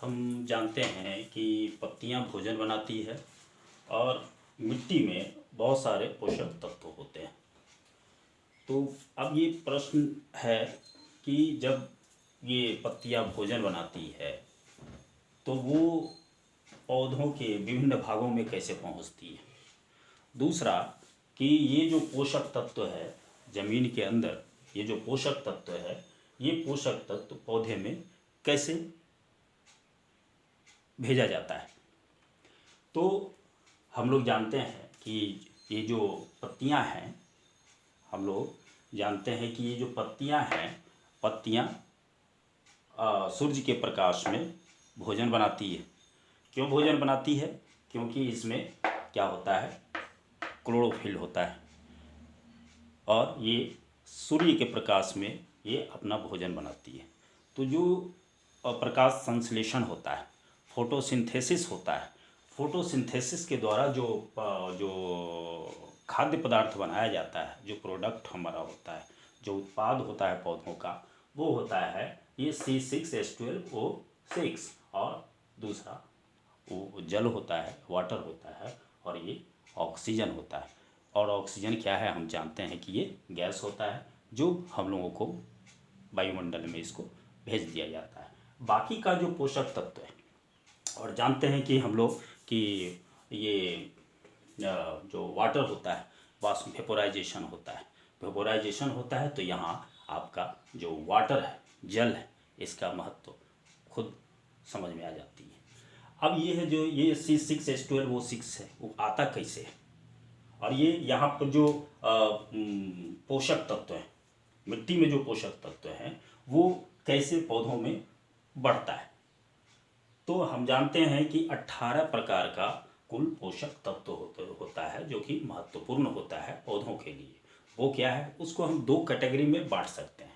हम जानते हैं कि पत्तियां भोजन बनाती है और मिट्टी में बहुत सारे पोषक तत्व होते हैं। तो अब ये प्रश्न है कि जब ये पत्तियां भोजन बनाती है तो वो पौधों के विभिन्न भागों में कैसे पहुंचती है। दूसरा कि ये जो पोषक तत्व है ज़मीन के अंदर, ये जो पोषक तत्व है, ये पोषक तत्व पौधे में कैसे भेजा जाता है। तो हम लोग जानते हैं कि ये जो पत्तियां हैं, हम लोग जानते हैं कि ये जो पत्तियां हैं, पत्तियां सूर्य के प्रकाश में भोजन बनाती है। क्यों भोजन बनाती है? क्योंकि इसमें क्या होता है, क्लोरोफिल होता है और ये सूर्य के प्रकाश में ये अपना भोजन बनाती है। तो जो प्रकाश संश्लेषण होता है, फोटोसिंथेसिस होता है, फोटोसिंथेसिस के द्वारा जो खाद्य पदार्थ बनाया जाता है, जो प्रोडक्ट हमारा होता है, जो उत्पाद होता है पौधों का, वो होता है ये C6H12O6 और दूसरा वो जल होता है, वाटर होता है और ये ऑक्सीजन होता है। और ऑक्सीजन क्या है, हम जानते हैं कि ये गैस होता है जो हम लोगों को वायुमंडल में इसको भेज दिया जाता है। बाकी का जो पोषक तत्व है, और जानते हैं कि हम लोग कि ये जो वाटर होता है, वाष्प वेपोराइजेशन होता है, वेपोराइजेशन होता है तो यहाँ आपका जो वाटर है, जल है, इसका महत्व खुद समझ में आ जाती है। अब ये है जो ये C6H12O6 है, वो आता कैसे है, और ये यहाँ पर जो पोषक तत्व है, मिट्टी में जो पोषक तत्व हैं, वो कैसे पौधों में बढ़ता है। तो हम जानते हैं कि 18 प्रकार का कुल पोषक तत्व होता है जो कि महत्वपूर्ण होता है पौधों के लिए। वो क्या है, उसको हम दो कैटेगरी में बांट सकते हैं।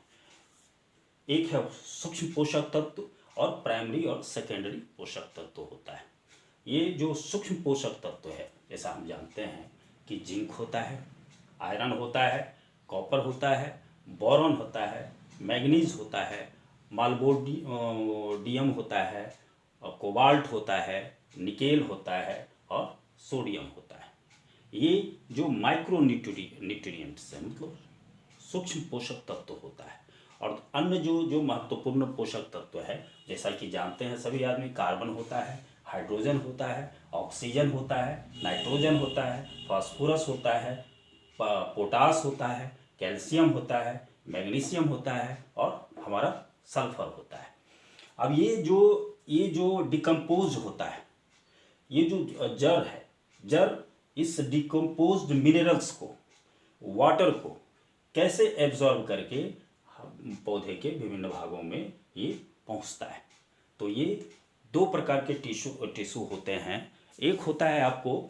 एक है सूक्ष्म पोषक तत्व और प्राइमरी और सेकेंडरी पोषक तत्व होता है। ये जो सूक्ष्म पोषक तत्व है, जैसा हम जानते हैं कि जिंक होता है, आयरन होता है, कॉपर होता है, बोरॉन होता है, मैग्नीज होता है, माल्बोडियम होता है, कोबाल्ट होता है, निकेल होता है और सोडियम होता है। ये जो माइक्रो न्यूट्रिएंट्स है, मतलब सूक्ष्म पोषक तत्व होता है। और अन्य जो महत्वपूर्ण पोषक तत्व है, जैसा कि जानते हैं सभी आदमी, कार्बन होता है, हाइड्रोजन होता है, ऑक्सीजन होता है, नाइट्रोजन होता है, फास्फोरस होता है, पोटास होता है, कैल्शियम होता है, मैग्नीशियम होता है और हमारा सल्फर होता है। अब ये जो डिकम्पोज होता है, ये जो जड़ है, जड़ इस डिकम्पोज्ड मिनरल्स को, वाटर को कैसे एब्जॉर्ब करके पौधे के विभिन्न भागों में ये पहुंचता है। तो ये दो प्रकार के टिश्यू होते हैं। एक होता है आपको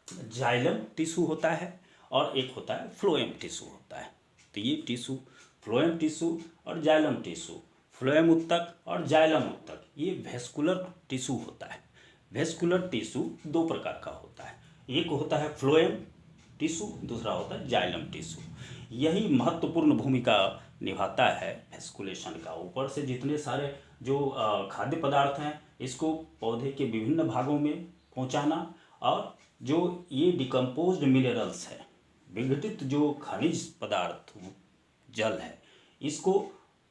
जाइलम टिश्यू होता है और एक होता है फ्लोएम टिश्यू होता है। तो ये टिश्यू फ्लोएम टिश्यू और जाइलम टिश्यू, फ्लोएम उत्तक और जाइलम उत्तक, ये वेस्कुलर टिश्यू होता है। वेस्कुलर टिश्यू दो प्रकार का होता है, एक होता है फ्लोएम टिश्यू, दूसरा होता है जाइलम टिश्यू। यही महत्वपूर्ण भूमिका निभाता है वेस्कुलेशन का। ऊपर से जितने सारे जो खाद्य पदार्थ हैं, इसको पौधे के विभिन्न भागों में पहुंचाना, और जो ये डिकम्पोज्ड मिनरल्स है, विघटित जो खनिज पदार्थ जल है, इसको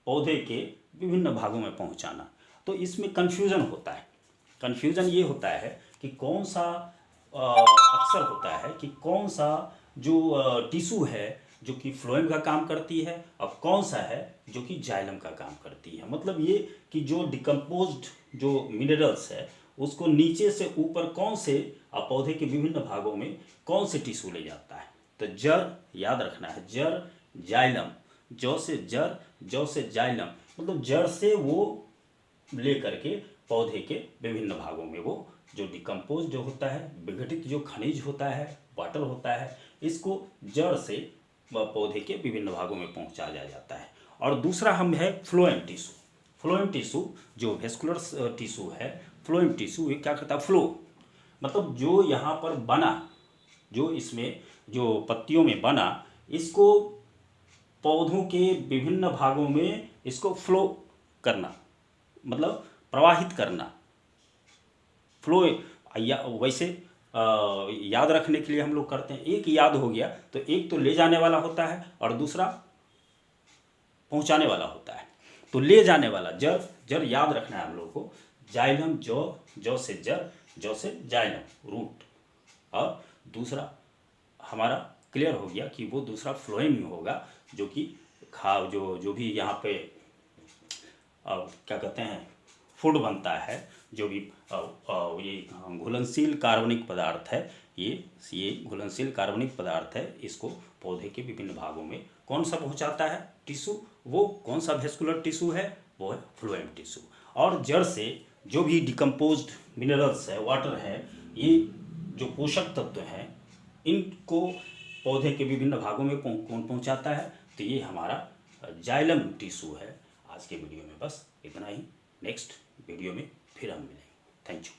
पौधे के विभिन्न भागों में पहुंचाना। तो इसमें कन्फ्यूज़न होता है। कन्फ्यूज़न ये होता है कि कौन सा अक्सर होता है कि कौन सा जो टिश्यू है जो कि फ्लोएम का काम करती है और कौन सा है जो कि जाइलम का काम करती है। मतलब ये कि जो डिकम्पोज्ड जो मिनरल्स है, उसको नीचे से ऊपर कौन से पौधे के विभिन्न भागों में कौन से टिश्यू ले जाता है। तो जड़ याद रखना है, जड़ जाइलम, जौ से जड़, जौ से जाइलम, मतलब जड़ से वो ले करके पौधे के विभिन्न भागों में वो जो डिकम्पोज जो होता है, विघटित जो खनिज होता है, वाटर होता है, इसको जड़ से पौधे के विभिन्न भागों में पहुंचाया जाता है। और दूसरा हम है फ्लोएम टिश्यू। फ्लोएम टिश्यू जो वेस्कुलर टिश्यू है, फ्लोएम टिश्यू ये क्या करता है, फ्लो, मतलब जो यहाँ पर बना, जो इसमें जो पत्तियों में बना, इसको पौधों के विभिन्न भागों में इसको फ्लो करना, मतलब प्रवाहित करना, फ्लो वैसे याद रखने के लिए हम लोग करते हैं, एक याद हो गया तो एक तो ले जाने वाला होता है और दूसरा पहुंचाने वाला होता है। तो ले जाने वाला जर याद रखना है हम लोग को, जाइलम जौ से जर, जौ से जाइलम रूट, और दूसरा हमारा क्लियर हो गया कि वो दूसरा फ्लोएम होगा, जो कि जो भी यहाँ पे क्या कहते हैं फूड बनता है, जो भी ये घुलनशील कार्बनिक पदार्थ है, ये घुलनशील कार्बनिक पदार्थ है, इसको पौधे के विभिन्न भागों में कौन सा पहुंचाता है टिश्यू, वो कौन सा वेस्कुलर टिश्यू है, वो है फ्लोएम टिश्यू। और जड़ से जो भी डिकम्पोज्ड मिनरल्स है, वाटर है, ये जो पोषक तत्व हैं, इनको पौधे के विभिन्न भागों में कौन पहुंचाता है, तो ये हमारा जाइलम टिश्यू है। आज के वीडियो में बस इतना ही, नेक्स्ट वीडियो में फिर हम मिलेंगे। Thank you.